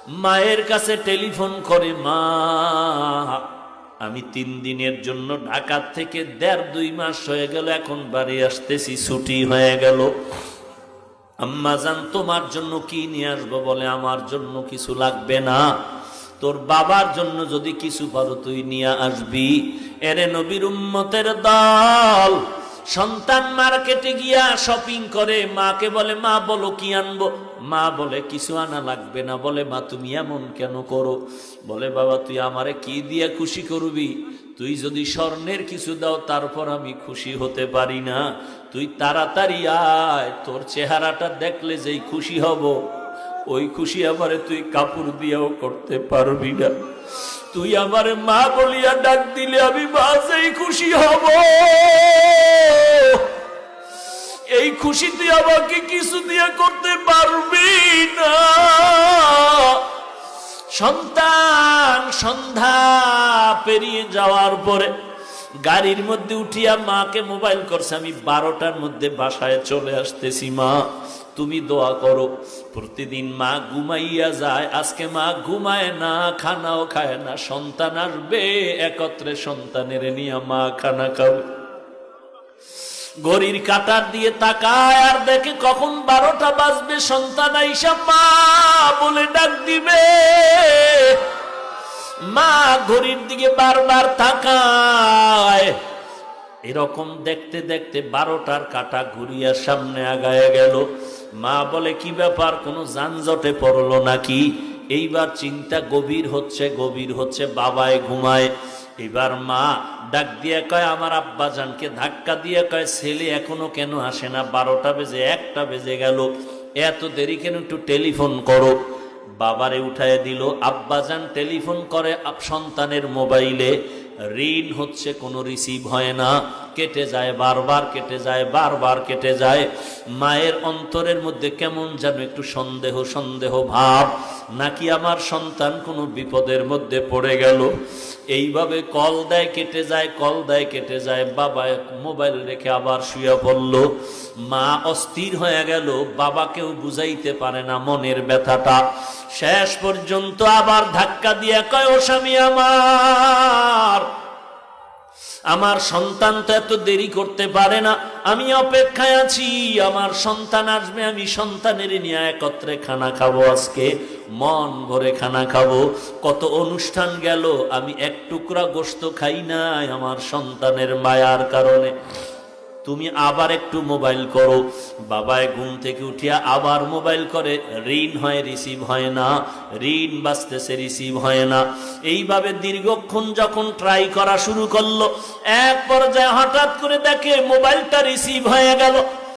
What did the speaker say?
মায়ের কাছে টেলিফোন করে, মা আমি 3 দিনের জন্য ঢাকা থেকে 1.5-2 মাস হয়ে গেল, এখন বাড়ি আসতেছি, ছুটি হয়ে গেল। আম্মা জান তোমার জন্য কি নিয়ে আসবো? বলে আমার জন্য কিছু লাগবে না, তোর বাবার জন্য যদি কিছু পারো তুই নিয়ে আসবি। এরে নবীর উম্মতের দল, সন্তান মার্কেটে গিয়া শপিং করে, মাকে বলে মা বলো কি আনবো? মা বলে কিছু আনা লাগবে না। বলে মা তুমি এমন কেন করো? বলে বাবা তুই আমারে কি দিয়ে খুশি করবি? তুই যদি স্বর্ণের কিছু দাও তারপর আমি খুশি হতে পারি না। তুই তাড়াতাড়ি আয়, তোর চেহারাটা দেখলে যেই খুশি হব, ওই খুশি আমারে তুই কাপড় দিয়েও করতে পারবি না। তুই আমারে মা বলিয়া ডাক দিলে আমি মা যেই খুশি হব, এই খুশি তুই আমাকে কিছু দিয়ে করতে পারবি না। সন্তান সন্ধ্যা পেরিয়ে যাওয়ার পরে গাড়ির মধ্যে উঠিয়া মাকে মোবাইল করছে, আমি 12টার মধ্যে বাসায় চলে আসতেছি, মা তুমি দোয়া করো। প্রতিদিন মা ঘুমাইয়া যায়, আজকে মা ঘুমায় না, খানাও খায় না। সন্তান আসবে, একত্রে সন্তানের নিয়ে মা খানা খাবে। ঘড়ির কাঁটার দিয়ে তাকায় আর দেখে কখন 12টা বাজবে, সন্তান আইসা মা বলে ডাক দিবে। মা ঘড়ির দিকে বারবার তাকায়। এরকম দেখতে দেখতে 12টার কাঁটা ঘুরিয়া সামনে আগায় গেল। মা বলে কি ব্যাপার, কোনো যানজটে পড়লো নাকি? এইবার চিন্তা গভীর হচ্ছে, বাবায় ঘুমায়। এবার মা ডাক দিয়ে কয়, আমার আব্বা জানকে ধাক্কা দিয়ে কয়, ছেলে এখনো কেন আসে না? 12টা বেজে 1টা বেজে গেল, এত দেরি কেন? একটু টেলিফোন করো। বাবারে উঠায় দিল। আব্বাজান টেলিফোন করে সন্তানের মোবাইলে, রিং হচ্ছে, কোনো রিসিভ হয় না, কেটে যায়, বারবার কেটে যায়, বারবার কেটে যায়। মায়ের অন্তরের মধ্যে কেমন যেন একটু সন্দেহ সন্দেহ ভাব, নাকি আমার সন্তান কোনো বিপদের মধ্যে পড়ে গেল। এইভাবে কল দেয়, কেটে যায়, কল দেয়, কেটে যায়। বাবা মোবাইল রেখে আবার শুয়ে পড়ল। মা অস্থির হয়ে গেল, বাবাকেও বুঝাইতে পারে না মনের ব্যথাটা। শেষ পর্যন্ত আবার ধাক্কা দিয়ে কয়, ও স্বামী আমার সন্তান তো এত দেরি করতে পারে না, আমি অপেক্ষায় আছি, আমার সন্তান আসবে, আমি সন্তানের নিয়ে একত্রে খানা খাবো, আজকে মন ভরে খানা খাবো। কত অনুষ্ঠান গেল, আমি এক টুকরা গোশত খাই নাই আমার সন্তানের মায়ার কারণে। তুমি আবার একটু মোবাইল করো। বাবায় ঘুম থেকে উঠিয়া আবার মোবাইল করে, রিং হয়, রিসিভ হয় না, রিং বাজতেছে, রিসিভ হয় না। এইভাবে দীর্ঘক্ষণ যখন ট্রাই করা শুরু করলো, এক পর্যায়ে হঠাৎ করে দেখে মোবাইলটা রিসিভ হয়ে গেল।